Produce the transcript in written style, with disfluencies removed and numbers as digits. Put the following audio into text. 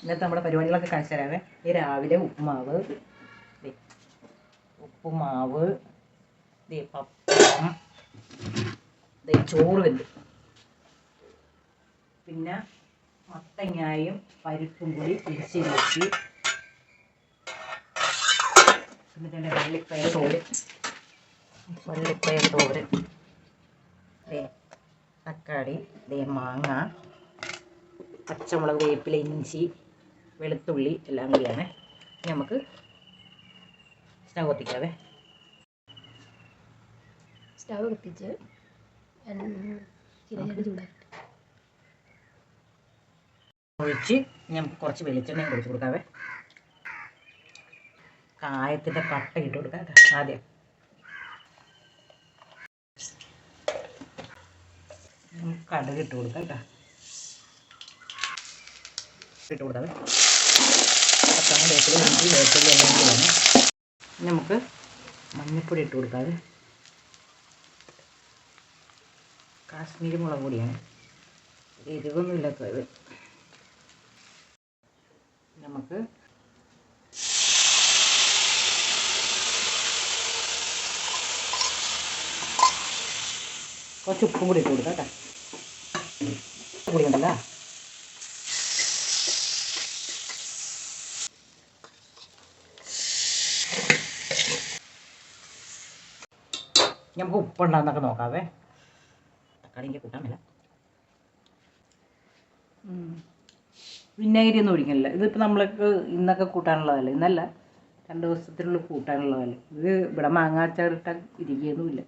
ഇന്നത്തെ നമ്മുടെ പരിപാടികളൊക്കെ കാണിച്ചു തരാവേ. ഈ രാവിലെ ഉപ്പുമാവ്, പപ്പടം, ചോറ് വെന്ത്, പിന്നെ മത്തങ്ങായും പരിപ്പും കൂടി പിരിച്ച് വെച്ച്, പിന്നെ വെള്ളിപ്പയർ തോരൻ, തക്കാളി, മാങ്ങ, പച്ചമുളക്, വേപ്പില, ഇഞ്ചി, വെളുത്തുള്ളി എല്ലാം കൂടിയാണ്. ഇനി നമുക്ക് സ്റ്റവ് കത്തിക്കാവേ. സ്റ്റവ് കത്തിച്ച് ഒഴിച്ച് നമുക്ക് കുറച്ച് വെളിച്ചെണ്ണയും ഒഴിച്ച് കൊടുക്കാവേ. കായത്തിൻ്റെ കട്ട ഇട്ട് കൊടുക്കാം ആദ്യം. കടുക് ഇട്ട് കൊടുക്കാം കേട്ടോ. ഇട്ട് കൊടുക്കാവേ. വേപ്പില, ഇഞ്ചി, വെളുത്തുള്ളി എല്ലാം കൂടിയാണ്. നമുക്ക് മഞ്ഞൾപ്പൊടി ഇട്ട് കൊടുക്കാവേ. കാശ്മീരി മുളക് പൊടിയാണ്, എരിവൊന്നുമില്ലാത്തത്. നമുക്ക് കുറച്ച് ഉപ്പും കൂടി ഇട്ട് കൊടുക്കാം കേട്ടോ. പൊടി ഉണ്ടല്ലോ. നമുക്ക് ഉപ്പുണ്ടാകുന്നൊക്കെ നോക്കാവേ. തക്കാളിക്ക് കൂട്ടാൻ വിനാഗിരി ഒന്നും ഒഴിക്കണില്ല. ഇതിപ്പോൾ നമ്മൾക്ക് ഇന്നൊക്കെ കൂട്ടാനുള്ളതല്ലേ, ഇന്നല്ല 2 ദിവസത്തിനുള്ളിൽ കൂട്ടാനുള്ളതല്ലേ. ഇത് ഇവിടെ മാങ്ങാച്ചാറിട്ടാൽ ഇരിക്കുകയൊന്നുമില്ല.